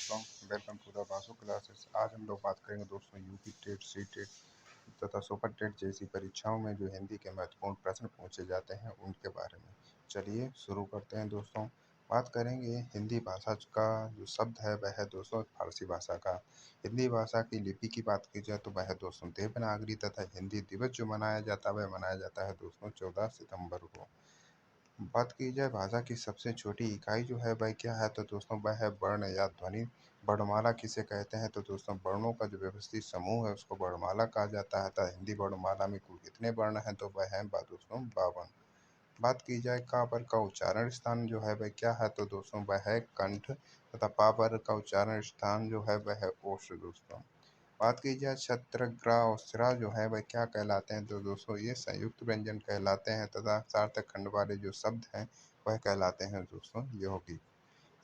दोस्तों, welcome to the Basu classes. आज हम लोग बात करेंगे दोस्तों यूपी टेट, सी टेट तथा सुपर टेट जैसी परीक्षाओं में जो हिंदी के महत्वपूर्ण प्रश्न पूछे जाते हैं उनके बारे में। चलिए शुरू करते हैं दोस्तों। बात करेंगे हिंदी भाषा का जो शब्द है वह है दोस्तों फारसी भाषा का। हिंदी भाषा की लिपि की बात की जाए तो वह है दोस्तों देवनागरी तथा हिंदी दिवस जो मनाया जाता है वह मनाया जाता है दोस्तों 14 सितंबर को। बात की जाए भाषा की सबसे छोटी इकाई जो है वह क्या है तो दोस्तों वह है वर्ण या ध्वनि। वर्णमाला किसे कहते हैं तो दोस्तों वर्णों का जो व्यवस्थित समूह है उसको वर्णमाला कहा जाता है। तथा हिंदी वर्णमाला में कुल कितने वर्ण हैं तो वह है दोस्तों 52। बात की जाए का पर का उच्चारण स्थान जो है वह क्या है तो दोस्तों वह है कंठ तथा पा पर का उच्चारण स्थान जो है वह है ओष्ठ दोस्तों। बात की जाए छत्रग्रा और सिरा जो है वह क्या कहलाते हैं तो दोस्तों ये संयुक्त व्यंजन कहलाते हैं तथा सार्थक खंड वाले जो शब्द हैं वह कहलाते हैं दोस्तों यौगिक।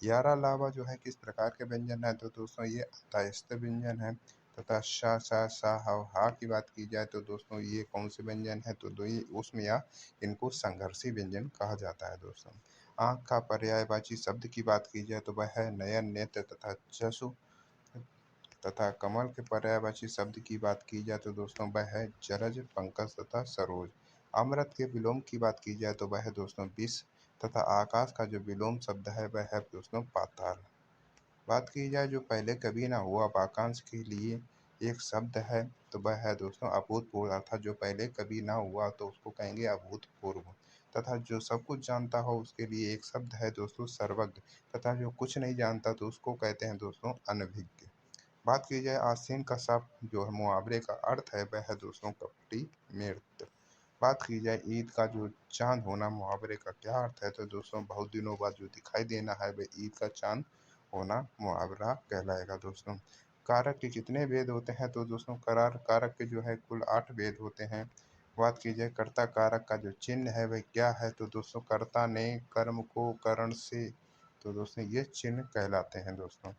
यारा लावा जो है किस प्रकार के व्यंजन है तो दोस्तों ये अतःस्थ व्यंजन है। तथा श स सा हा की बात की जाए तो दोस्तों ये कौन से व्यंजन है तो दो ये उसमें या इनको संघर्षी व्यंजन कहा जाता है दोस्तों। आँख का पर्यायवाची शब्द की बात की जाए तो वह है नयन, नेत्र तथा चक्षु तथा कमल के पर्यायवाची शब्द की बात की जाए तो दोस्तों वह है जरज, पंकज तथा सरोज। अमृत के विलोम की बात की जाए तो वह है दोस्तों विष तथा आकाश का जो विलोम शब्द है वह है दोस्तों पाताल। बात की जाए जो पहले कभी ना हुआ वाक्यांश के लिए एक शब्द है तो वह है दोस्तों अभूतपूर्व अर्थात जो पहले कभी ना हुआ तो उसको कहेंगे अभूतपूर्व। तथा जो सब कुछ जानता हो उसके लिए एक शब्द है दोस्तों सर्वज्ञ। तथा जो कुछ नहीं जानता तो उसको कहते हैं दोस्तों अनभिज्ञ। बात की जाए आसीन का शब्द जो है मुहावरे का अर्थ है वह है दोस्तों कपटी मृत। बात की जाए ईद का जो चांद होना मुहावरे का क्या अर्थ है तो दोस्तों बहुत दिनों बाद जो दिखाई देना है वह ईद का चांद होना मुहावरा कहलाएगा दोस्तों। कारक के कितने भेद होते हैं तो दोस्तों करार कारक के जो है कुल 8 भेद होते हैं। बात की जाए कर्ता कारक का जो चिन्ह है वह क्या है तो दोस्तों कर्ता ने कर्म को करण से तो दोस्तों ये चिन्ह कहलाते हैं दोस्तों।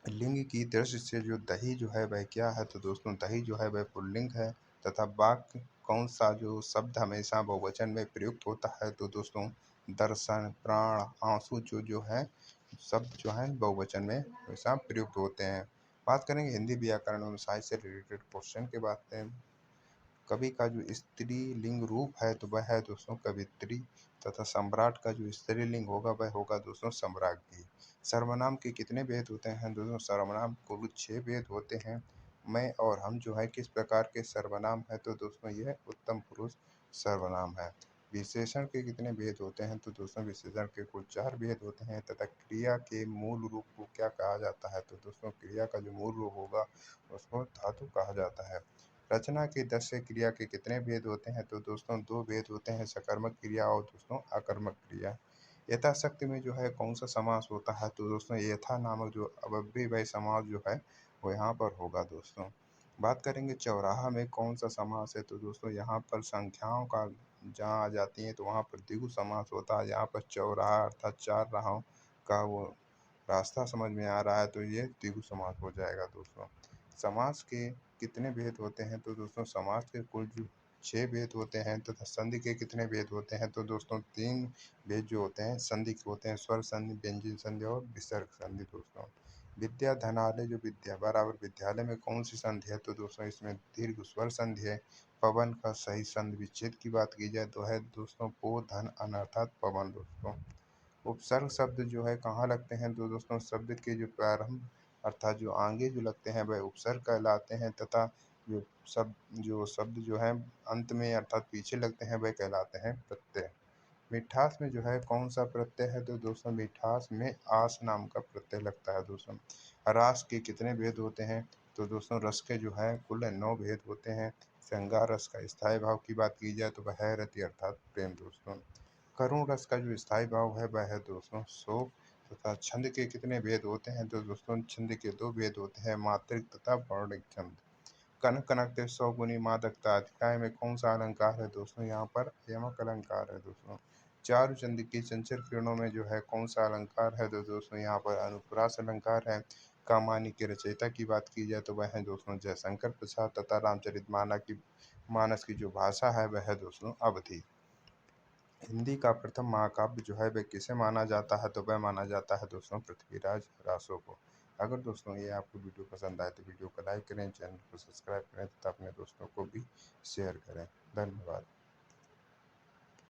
लिंग की दृष्टि से जो दही जो है वह क्या है तो दोस्तों दही जो है वह पुल्लिंग है। तथा वाक्य कौन सा जो शब्द हमेशा बहुवचन में प्रयुक्त होता है तो दोस्तों दर्शन, प्राण, आंसू जो है शब्द जो है बहुवचन में हमेशा प्रयुक्त होते हैं। बात करेंगे हिंदी व्याकरण एवं साहित्य से रिलेटेड क्वेश्चन के बात में। कवि का जो स्त्रीलिंग रूप है तो वह है दोस्तों कवित्री। तथा सम्राट का जो स्त्रीलिंग होगा वह होगा दोस्तों सम्राज्ञी। सर्वनाम के कितने भेद होते हैं दोस्तों सर्वनाम कुल 6 भेद होते हैं। मैं और हम जो है किस प्रकार के सर्वनाम है तो दोस्तों यह उत्तम पुरुष सर्वनाम है। विशेषण के कितने भेद होते हैं तो दोस्तों विशेषण के कुल 4 भेद होते हैं। तथा क्रिया के मूल रूप को क्या कहा जाता है तो दोस्तों क्रिया का जो मूल रूप होगा उसको धातु कहा जाता है। रचना के 10 से क्रिया के कितने भेद होते हैं तो दोस्तों 2 भेद होते हैं सकर्मक क्रिया और दोस्तों अकर्मक क्रिया। यथाशक्ति में जो है कौन सा समास होता है तो दोस्तों यथा नामक जो अव्ययीभावी समास जो है वो यहाँ पर होगा दोस्तों। बात करेंगे चौराहा में कौन सा समास है तो दोस्तों यहाँ पर संख्याओं का जहाँ आ जाती है तो वहाँ पर द्विगु समास होता है। यहाँ पर चौराहा अर्थात 4 राहों का वो रास्ता समझ में आ रहा है तो ये द्विगु समास हो जाएगा दोस्तों। समास के कितने भेद होते हैं तो दोस्तों समास के कुल जो 6 भेद होते हैं तथा संधि के कितने भेद होते हैं तो दोस्तों 3 भेद जो होते हैं संधि के होते हैं स्वर संधि, व्यंजन संधि और विसर्ग संधि दोस्तों। विद्या धनालय जो विद्या बराबर विद्यालय में कौन सी संधि है तो दोस्तों इसमें दीर्घ स्वर संधि है। पवन का सही संधि विच्छेद की बात की जाए तो है दोस्तों पो धन अन अर्थात पवन दोस्तों। उपसर्ग शब्द जो है कहाँ लगते हैं तो दोस्तों शब्द के जो प्रारंभ अर्थात जो आगे जो लगते हैं वह उपसर्ग कहलाते हैं। तथा जो शब्द जो है अंत में अर्थात पीछे लगते हैं वह कहलाते हैं प्रत्यय। मिठास में जो है कौन सा प्रत्यय है तो दोस्तों मिठास में आस नाम का प्रत्यय लगता है दोस्तों। रास के कितने भेद होते हैं तो दोस्तों रस के जो है कुल 9 भेद होते हैं। श्रृंगार रस का स्थायी भाव की बात की जाए तो वह है रति अर्थात प्रेम दोस्तों। करुण रस का जो स्थायी भाव है वह है दोस्तों शोक। तथा छंद के कितने भेद होते हैं तो दोस्तों छंद के 2 भेद होते हैं मात्रिक तथा वर्णिक छंद। कनक कनकते सौगुनी मादकता अध्याय में कौन सा अलंकार है दोस्तों यहाँ पर यमक अलंकार है दोस्तों। चारु चंद की चंचल किरणों में जो है कौन सा अलंकार है तो दोस्तों यहाँ पर अनुप्रास अलंकार है। कामानी के रचयिता की बात की जाए तो वह है दोस्तों जयशंकर प्रसाद। तथा रामचरित मानस की जो भाषा है वह है दोस्तों अवधि। हिंदी का प्रथम महाकाव्य जो है वह किसे माना जाता है, तो वह माना जाता है दोस्तों पृथ्वीराज रासो को। अगर दोस्तों ये आपको वीडियो पसंद आए तो वीडियो को लाइक करें, चैनल को सब्सक्राइब करें तथा अपने दोस्तों को भी शेयर करें। धन्यवाद।